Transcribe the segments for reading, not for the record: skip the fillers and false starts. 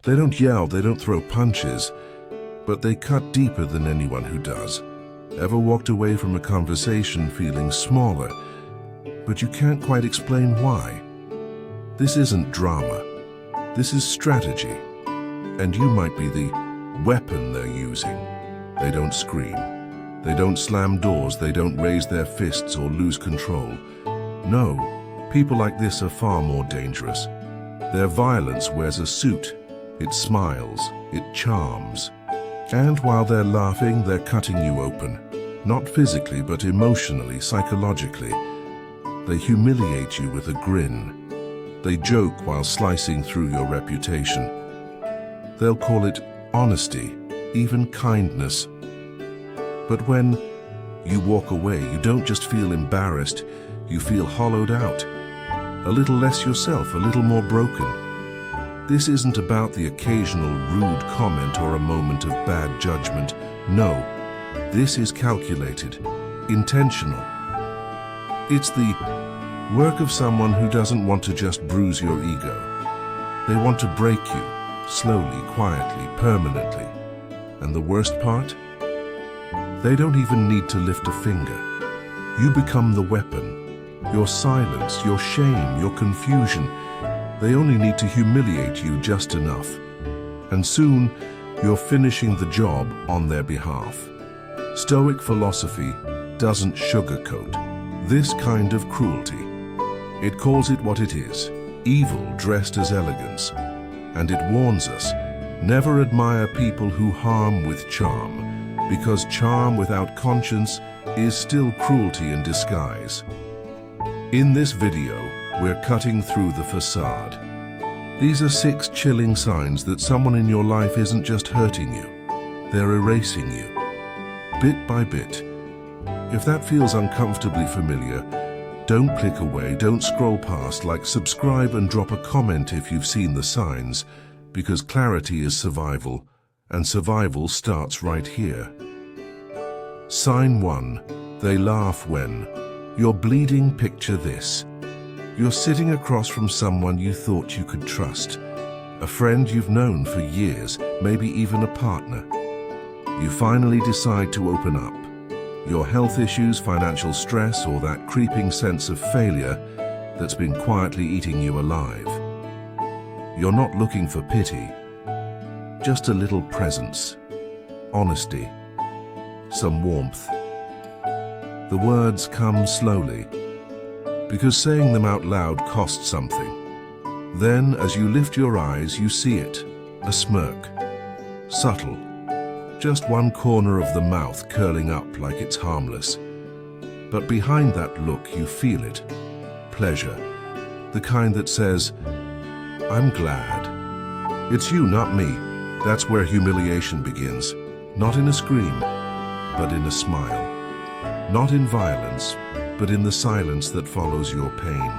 They don't yell, they don't throw punches, but they cut deeper than anyone who does. Ever walked away from a conversation feeling smaller, but you can't quite explain why? This isn't drama. This is strategy. And you might be the weapon they're using. They don't scream. They don't slam doors. They don't raise their fists or lose control. No, people like this are far more dangerous. Their violence wears a suit. It smiles. It charms. And while they're laughing, they're cutting you open. Not physically, but emotionally, psychologically. They humiliate you with a grin. They joke while slicing through your reputation. They'll call it honesty, even kindness. But when you walk away, you don't just feel embarrassed, you feel hollowed out. A little less yourself, a little more broken. This isn't about the occasional rude comment or a moment of bad judgment. No, this is calculated, intentional. It's the work of someone who doesn't want to just bruise your ego. They want to break you, slowly, quietly, permanently. And the worst part? They don't even need to lift a finger. You become the weapon. Your silence, your shame, your confusion. They only need to humiliate you just enough. And soon, you're finishing the job on their behalf. Stoic philosophy doesn't sugarcoat this kind of cruelty. It calls it what it is, evil dressed as elegance. And it warns us, never admire people who harm with charm, because charm without conscience is still cruelty in disguise. In this video, we're cutting through the facade. These are 6 chilling signs that someone in your life isn't just hurting you, they're erasing you, bit by bit. If that feels uncomfortably familiar, don't click away, don't scroll past, like, subscribe and drop a comment if you've seen the signs, because clarity is survival, and survival starts right here. Sign 1. They laugh when you're bleeding. Picture this. You're sitting across from someone you thought you could trust, a friend you've known for years, maybe even a partner. You finally decide to open up. Your health issues, financial stress, or that creeping sense of failure that's been quietly eating you alive. You're not looking for pity, just a little presence, honesty, some warmth. The words come slowly, because saying them out loud costs something. Then, as you lift your eyes, you see it, a smirk, subtle, just one corner of the mouth curling up like it's harmless. But behind that look, you feel it, pleasure, the kind that says, I'm glad. It's you, not me. That's where humiliation begins. Not in a scream, but in a smile. Not in violence, but in the silence that follows your pain.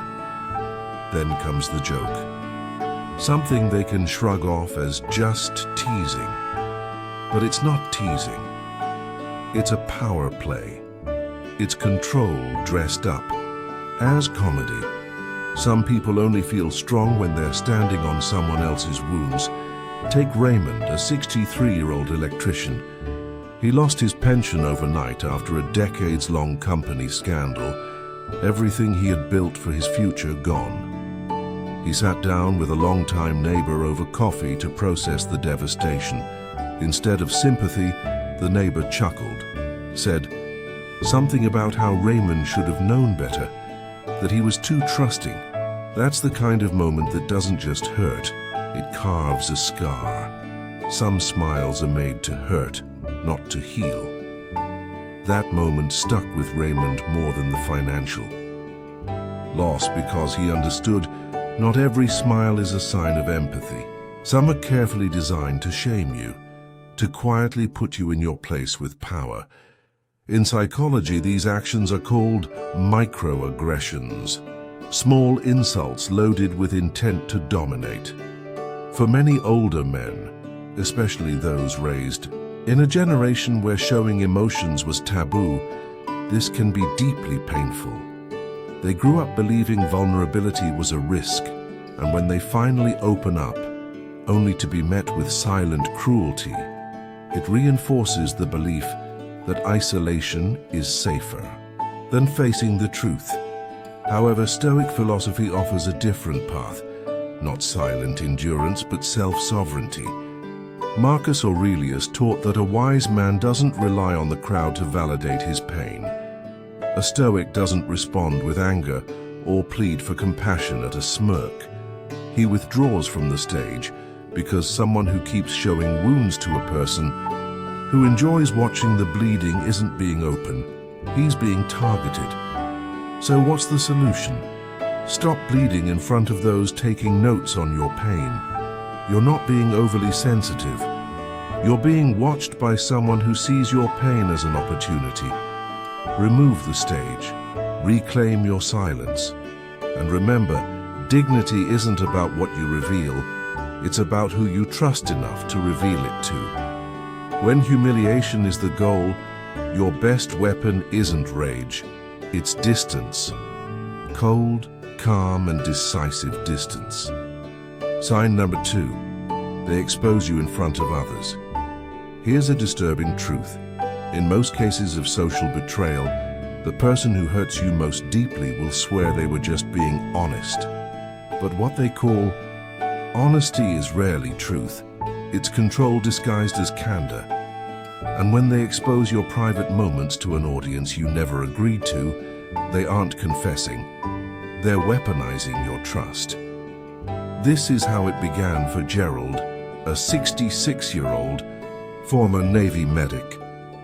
Then comes the joke. Something they can shrug off as just teasing. But it's not teasing. It's a power play. It's control dressed up as comedy. Some people only feel strong when they're standing on someone else's wounds. Take Raymond, a 63-year-old electrician. He lost his pension overnight after a decades-long company scandal. Everything he had built for his future gone. He sat down with a longtime neighbor over coffee to process the devastation. Instead of sympathy, the neighbor chuckled, said something about how Raymond should have known better, that he was too trusting. That's the kind of moment that doesn't just hurt, it carves a scar. Some smiles are made to hurt, not to heal. That moment stuck with Raymond more than the financial loss, because he understood not every smile is a sign of empathy. Some are carefully designed to shame you, to quietly put you in your place with power. In psychology, these actions are called microaggressions, small insults loaded with intent to dominate. For many older men, especially those raised in a generation where showing emotions was taboo, this can be deeply painful. They grew up believing vulnerability was a risk, and when they finally open up, only to be met with silent cruelty. It reinforces the belief that isolation is safer than facing the truth. However, Stoic philosophy offers a different path, not silent endurance but self-sovereignty. Marcus Aurelius taught that a wise man doesn't rely on the crowd to validate his pain. A Stoic doesn't respond with anger or plead for compassion at a smirk. He withdraws from the stage because someone who keeps showing wounds to a person who enjoys watching the bleeding isn't being open, he's being targeted. So what's the solution? Stop bleeding in front of those taking notes on your pain. You're not being overly sensitive. You're being watched by someone who sees your pain as an opportunity. Remove the stage. Reclaim your silence. And remember, dignity isn't about what you reveal. It's about who you trust enough to reveal it to. When humiliation is the goal, your best weapon isn't rage. It's distance. Cold, calm, and decisive distance. Sign number 2. They expose you in front of others. Here's a disturbing truth. In most cases of social betrayal, the person who hurts you most deeply will swear they were just being honest. But what they call honesty is rarely truth. It's control disguised as candor. And when they expose your private moments to an audience you never agreed to, they aren't confessing. They're weaponizing your trust. This is how it began for Gerald, a 66-year-old former Navy medic.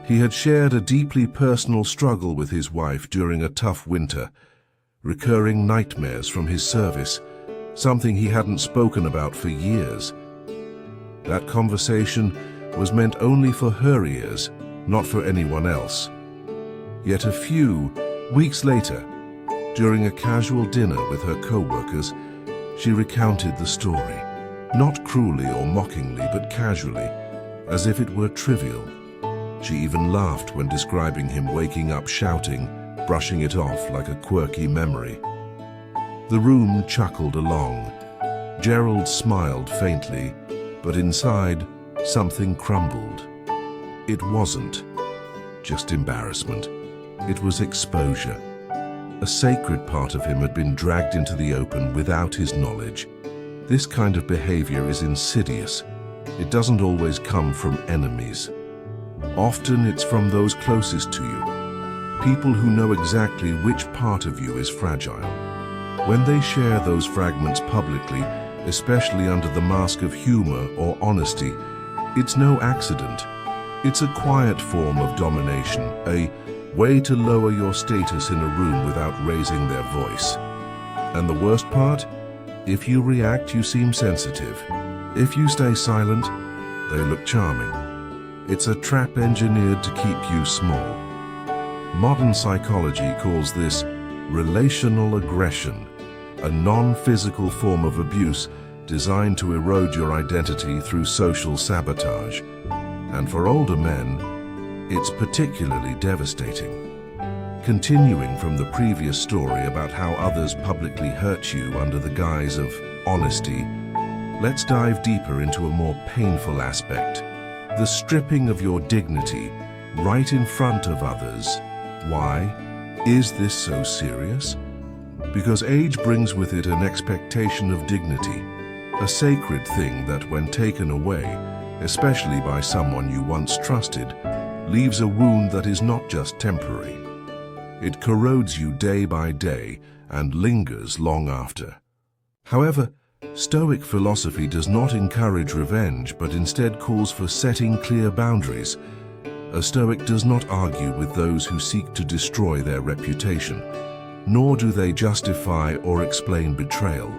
He had shared a deeply personal struggle with his wife during a tough winter, recurring nightmares from his service, something he hadn't spoken about for years. That conversation was meant only for her ears, not for anyone else. Yet a few weeks later, during a casual dinner with her co-workers, she recounted the story, not cruelly or mockingly, but casually, as if it were trivial. She even laughed when describing him waking up shouting, brushing it off like a quirky memory. The room chuckled along. Gerald smiled faintly, but inside, something crumbled. It wasn't just embarrassment. It was exposure. A sacred part of him had been dragged into the open without his knowledge. This kind of behavior is insidious. It doesn't always come from enemies. Often it's from those closest to you, people who know exactly which part of you is fragile. When they share those fragments publicly, especially under the mask of humor or honesty, it's no accident. It's a quiet form of domination, a way to lower your status in a room without raising their voice. And the worst part? If you react, you seem sensitive. If you stay silent, they look charming. It's a trap engineered to keep you small. Modern psychology calls this relational aggression, a non-physical form of abuse designed to erode your identity through social sabotage. And for older men, it's particularly devastating. Continuing from the previous story about how others publicly hurt you under the guise of honesty, let's dive deeper into a more painful aspect. The stripping of your dignity right in front of others. Why is this so serious? Because age brings with it an expectation of dignity, a sacred thing that when taken away, especially by someone you once trusted, leaves a wound that is not just temporary. It corrodes you day by day and lingers long after. However, Stoic philosophy does not encourage revenge, but instead calls for setting clear boundaries. A Stoic does not argue with those who seek to destroy their reputation, nor do they justify or explain betrayal.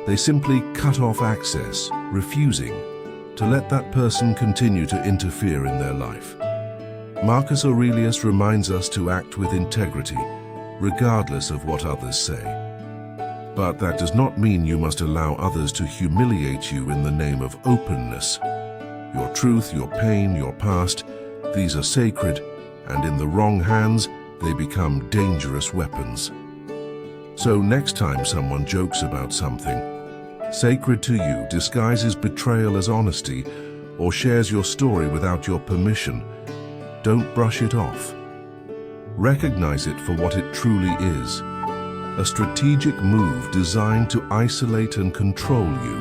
They simply cut off access, refusing to let that person continue to interfere in their life. Marcus Aurelius reminds us to act with integrity, regardless of what others say. But that does not mean you must allow others to humiliate you in the name of openness. Your truth, your pain, your past, these are sacred, and in the wrong hands, they become dangerous weapons. So next time someone jokes about something, sacred to you, disguises betrayal as honesty, or shares your story without your permission, don't brush it off. Recognize it for what it truly is, a strategic move designed to isolate and control you.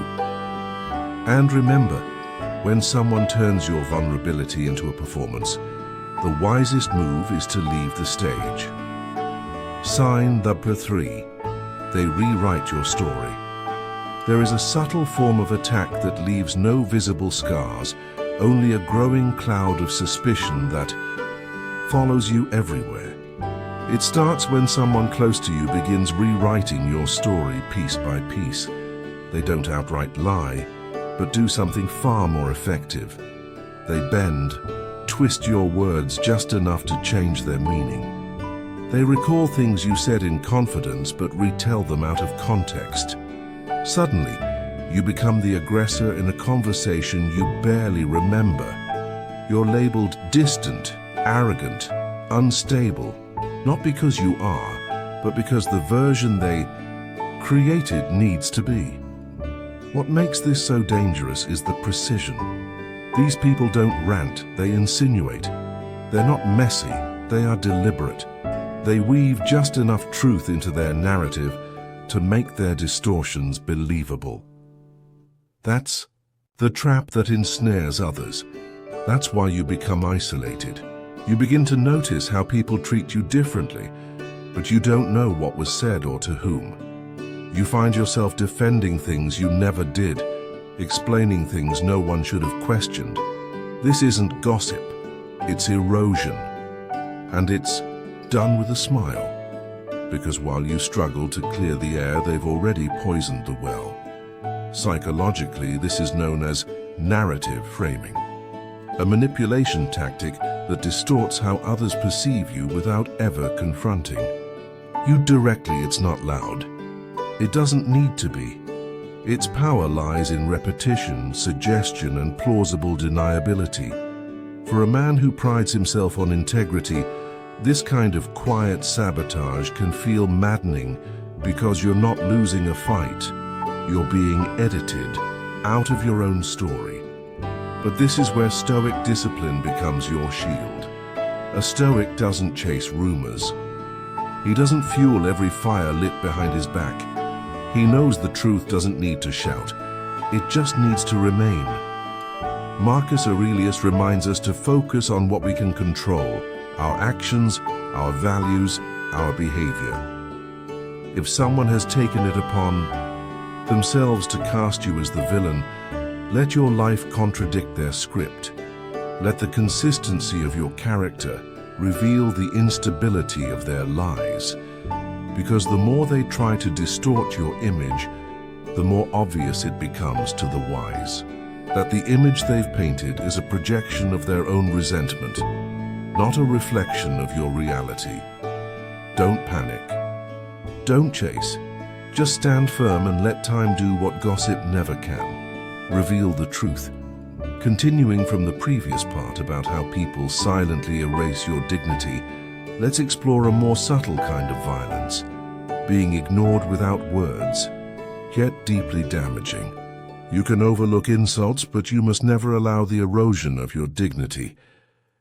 And remember, when someone turns your vulnerability into a performance, the wisest move is to leave the stage. Sign number 3. They rewrite your story. There is a subtle form of attack that leaves no visible scars, only a growing cloud of suspicion that follows you everywhere. It starts when someone close to you begins rewriting your story piece by piece. They don't outright lie, but do something far more effective. They bend, twist your words just enough to change their meaning. They recall things you said in confidence but retell them out of context. Suddenly, you become the aggressor in a conversation you barely remember. You're labeled distant, arrogant, unstable, not because you are, but because the version they created needs to be. What makes this so dangerous is the precision. These people don't rant, they insinuate. They're not messy, they are deliberate. They weave just enough truth into their narrative to make their distortions believable. That's the trap that ensnares others. That's why you become isolated. You begin to notice how people treat you differently, but you don't know what was said or to whom. You find yourself defending things you never did, explaining things no one should have questioned. This isn't gossip, it's erosion. And it's done with a smile, because while you struggle to clear the air, they've already poisoned the well. Psychologically, this is known as narrative framing, a manipulation tactic that distorts how others perceive you without ever confronting you directly. It's not loud. It doesn't need to be. Its power lies in repetition, suggestion, and plausible deniability. For a man who prides himself on integrity, this kind of quiet sabotage can feel maddening because you're not losing a fight. You're being edited out of your own story. But this is where Stoic discipline becomes your shield. A Stoic doesn't chase rumors. He doesn't fuel every fire lit behind his back. He knows the truth doesn't need to shout. It just needs to remain. Marcus Aurelius reminds us to focus on what we can control: our actions, our values, our behavior. If someone has taken it upon themselves to cast you as the villain, let your life contradict their script. Let the consistency of your character reveal the instability of their lies. Because the more they try to distort your image, the more obvious it becomes to the wise that the image they've painted is a projection of their own resentment, not a reflection of your reality. Don't panic. Don't chase. Just stand firm and let time do what gossip never can. Reveal the truth. Continuing from the previous part about how people silently erase your dignity, let's explore a more subtle kind of violence, being ignored without words, yet deeply damaging. You can overlook insults, but you must never allow the erosion of your dignity.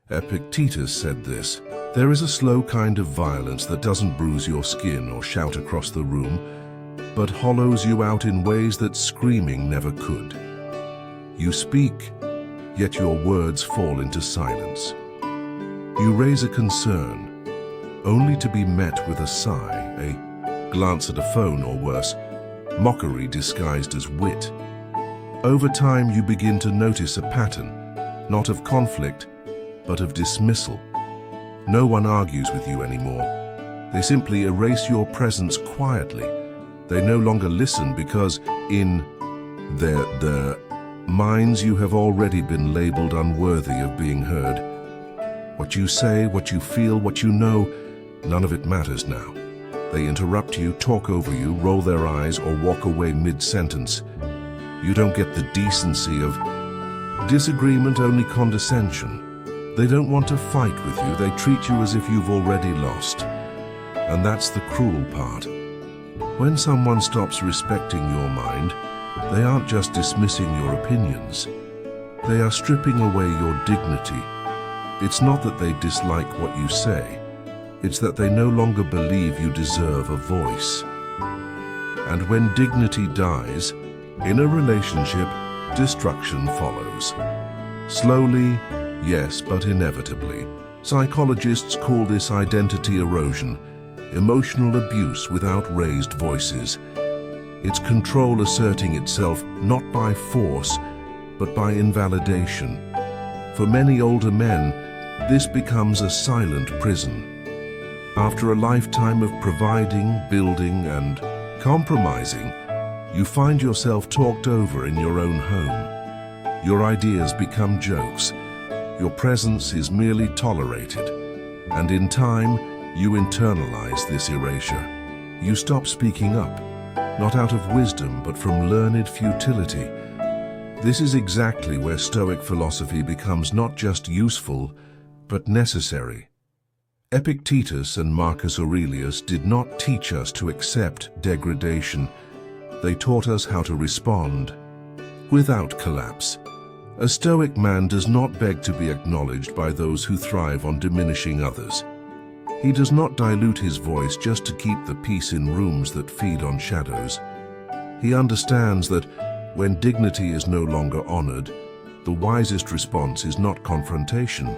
Epictetus said this: "There is a slow kind of violence that doesn't bruise your skin or shout across the room, but hollows you out in ways that screaming never could." You speak, yet your words fall into silence. You raise a concern, only to be met with a sigh, a glance at a phone, or worse, mockery disguised as wit. Over time, you begin to notice a pattern, not of conflict, but of dismissal. No one argues with you anymore. They simply erase your presence quietly. They no longer listen because in their minds you have already been labeled unworthy of being heard. What you say, what you feel, what you know, none of it matters now. They interrupt you, talk over you, roll their eyes, or walk away mid-sentence. You don't get the decency of disagreement, only condescension. They don't want to fight with you, they treat you as if you've already lost. And that's the cruel part. When someone stops respecting your mind, They aren't just dismissing your opinions. They are stripping away your dignity. It's not that they dislike what you say. It's that they no longer believe you deserve a voice. And when dignity dies, in a relationship, destruction follows. Slowly, yes, but inevitably. Psychologists call this identity erosion, emotional abuse without raised voices. It's control asserting itself not by force, but by invalidation. For many older men, this becomes a silent prison. After a lifetime of providing, building, and compromising, you find yourself talked over in your own home. Your ideas become jokes. Your presence is merely tolerated. And in time, you internalize this erasure. You stop speaking up, not out of wisdom, but from learned futility. This is exactly where Stoic philosophy becomes not just useful, but necessary. Epictetus and Marcus Aurelius did not teach us to accept degradation. They taught us how to respond without collapse. A Stoic man does not beg to be acknowledged by those who thrive on diminishing others. He does not dilute his voice just to keep the peace in rooms that feed on shadows. He understands that when dignity is no longer honored, the wisest response is not confrontation,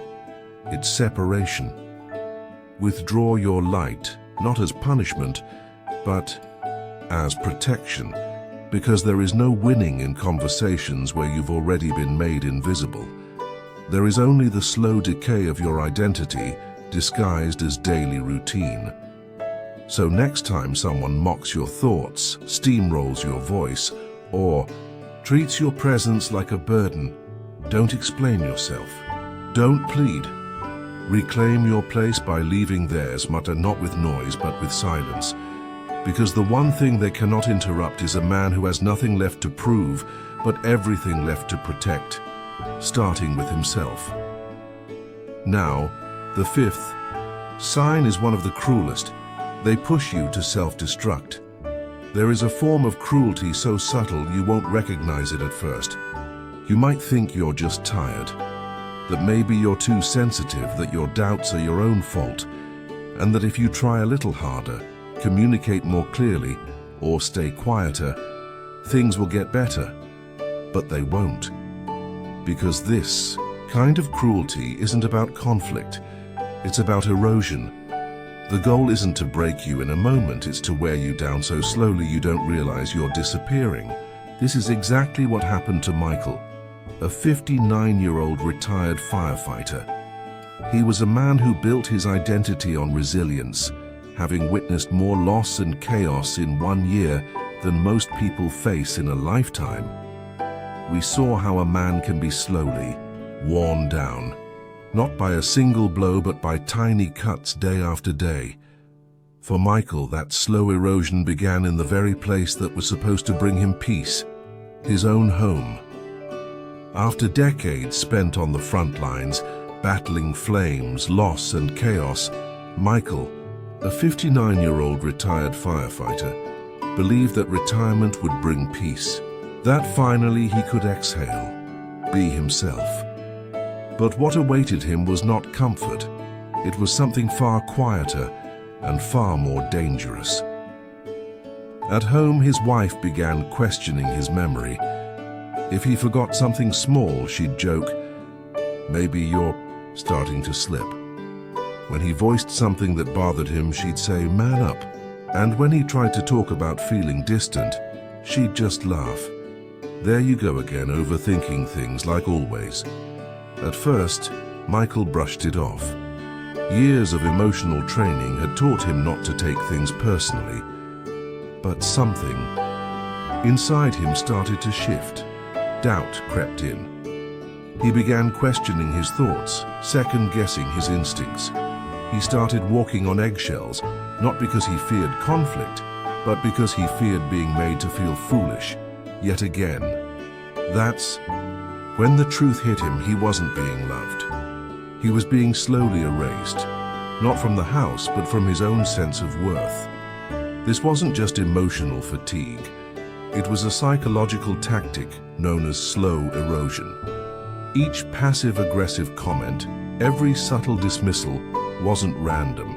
it's separation. Withdraw your light, not as punishment, but as protection, because there is no winning in conversations where you've already been made invisible. There is only the slow decay of your identity disguised as daily routine. So next time someone mocks your thoughts, steamrolls your voice, or treats your presence like a burden, don't explain yourself. Don't plead. Reclaim your place by leaving theirs, mutter not with noise but with silence. Because the one thing they cannot interrupt is a man who has nothing left to prove, but everything left to protect, starting with himself. Now, the fifth sign is one of the cruelest. They push you to self-destruct. There is a form of cruelty so subtle you won't recognize it at first. You might think you're just tired, that maybe you're too sensitive, that your doubts are your own fault, and that if you try a little harder, communicate more clearly, or stay quieter, things will get better. But they won't. Because this kind of cruelty isn't about conflict, it's about erosion. The goal isn't to break you in a moment, it's to wear you down so slowly you don't realize you're disappearing. This is exactly what happened to Michael, a 59-year-old retired firefighter. He was a man who built his identity on resilience, having witnessed more loss and chaos in 1 year than most people face in a lifetime. We saw how a man can be slowly worn down, not by a single blow but by tiny cuts day after day. For Michael, that slow erosion began in the very place that was supposed to bring him peace, his own home. After decades spent on the front lines, battling flames, loss and chaos, Michael, a 59-year-old retired firefighter, believed that retirement would bring peace, that finally he could exhale, be himself. But what awaited him was not comfort. It was something far quieter and far more dangerous. At home, his wife began questioning his memory. If he forgot something small, she'd joke, "Maybe you're starting to slip." When he voiced something that bothered him, she'd say, "Man up." And when he tried to talk about feeling distant, she'd just laugh. There you go again, overthinking things like always. At first, Michael brushed it off. Years of emotional training had taught him not to take things personally. But something inside him started to shift. Doubt crept in. He began questioning his thoughts, second-guessing his instincts. He started walking on eggshells, not because he feared conflict, but because he feared being made to feel foolish, yet again. That's when the truth hit him. He wasn't being loved. He was being slowly erased, not from the house, but from his own sense of worth. This wasn't just emotional fatigue. It was a psychological tactic known as slow erosion. Each passive-aggressive comment, every subtle dismissal, wasn't random.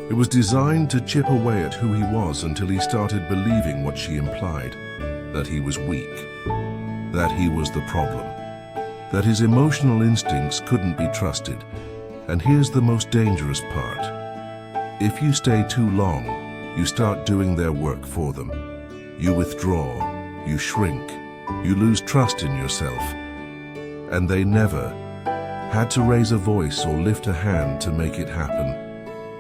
It was designed to chip away at who he was until he started believing what she implied, that he was weak, that he was the problem, that his emotional instincts couldn't be trusted. And here's the most dangerous part. If you stay too long, you start doing their work for them. You withdraw, you shrink, you lose trust in yourself. And they never had to raise a voice or lift a hand to make it happen.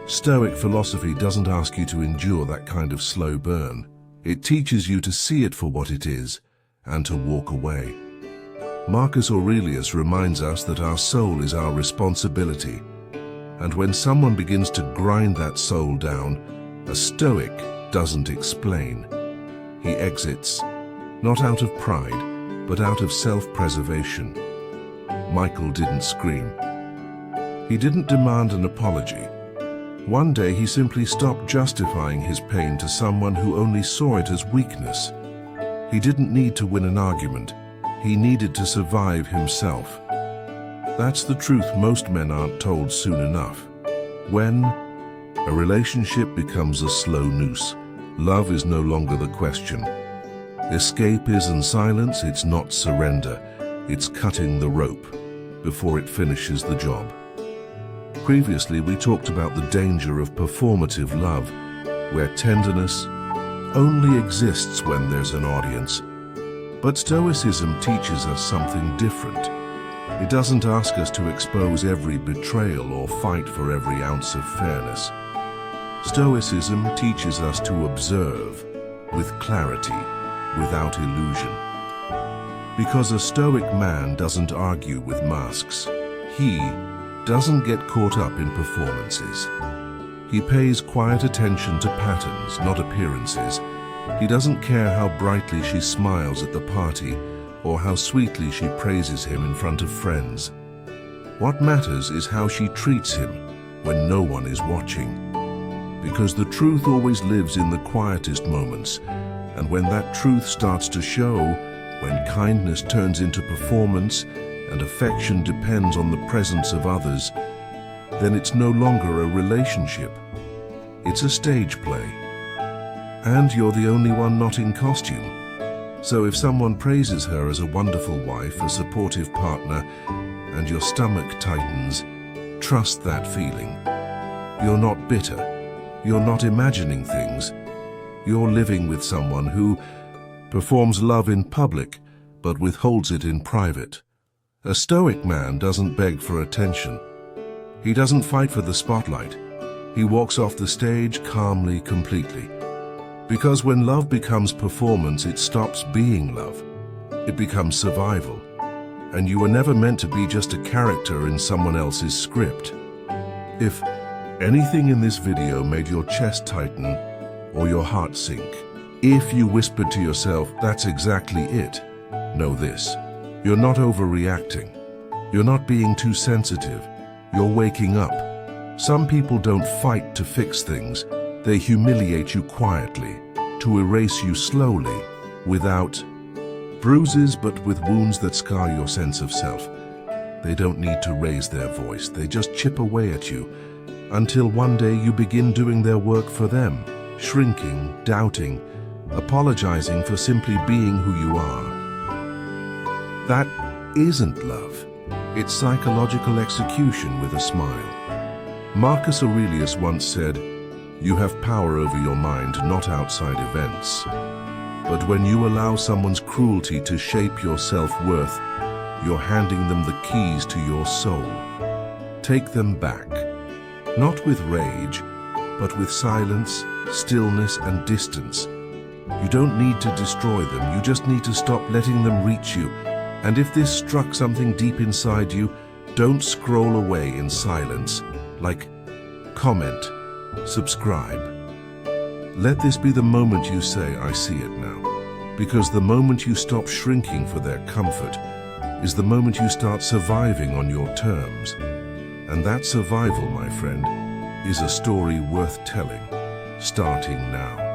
Stoic philosophy doesn't ask you to endure that kind of slow burn. It teaches you to see it for what it is and to walk away. Marcus Aurelius reminds us that our soul is our responsibility. And when someone begins to grind that soul down, a Stoic doesn't explain. He exits, not out of pride, but out of self-preservation. Michael didn't scream. He didn't demand an apology. One day he simply stopped justifying his pain to someone who only saw it as weakness. He didn't need to win an argument. He needed to survive himself. That's the truth most men aren't told soon enough. When a relationship becomes a slow noose, love is no longer the question. Escape isn't silence, it's not surrender. It's cutting the rope before it finishes the job. Previously, we talked about the danger of performative love, where tenderness only exists when there's an audience. But Stoicism teaches us something different. It doesn't ask us to expose every betrayal or fight for every ounce of fairness. Stoicism teaches us to observe with clarity, without illusion. Because a Stoic man doesn't argue with masks. He doesn't get caught up in performances. He pays quiet attention to patterns, not appearances. He doesn't care how brightly she smiles at the party or how sweetly she praises him in front of friends. What matters is how she treats him when no one is watching. Because the truth always lives in the quietest moments, and when that truth starts to show, when kindness turns into performance and affection depends on the presence of others, then it's no longer a relationship. It's a stage play. And you're the only one not in costume. So if someone praises her as a wonderful wife, a supportive partner, and your stomach tightens, trust that feeling. You're not bitter. You're not imagining things. You're living with someone who performs love in public, but withholds it in private. A Stoic man doesn't beg for attention. He doesn't fight for the spotlight. He walks off the stage calmly, completely. Because when love becomes performance, it stops being love. It becomes survival. And you were never meant to be just a character in someone else's script. If anything in this video made your chest tighten or your heart sink, if you whispered to yourself, that's exactly it, know this. You're not overreacting. You're not being too sensitive. You're waking up. Some people don't fight to fix things. They humiliate you quietly, to erase you slowly, without bruises but with wounds that scar your sense of self. They don't need to raise their voice. They just chip away at you until one day you begin doing their work for them, shrinking, doubting, apologizing for simply being who you are. That isn't love. It's psychological execution with a smile. Marcus Aurelius once said, "You have power over your mind, not outside events. But when you allow someone's cruelty to shape your self-worth, you're handing them the keys to your soul. Take them back, not with rage, but with silence, stillness, and distance. You don't need to destroy them, you just need to stop letting them reach you. And if this struck something deep inside you, don't scroll away in silence. Like, comment, subscribe. Let this be the moment you say, I see it now. Because the moment you stop shrinking for their comfort is the moment you start surviving on your terms. And that survival, my friend, is a story worth telling, starting now.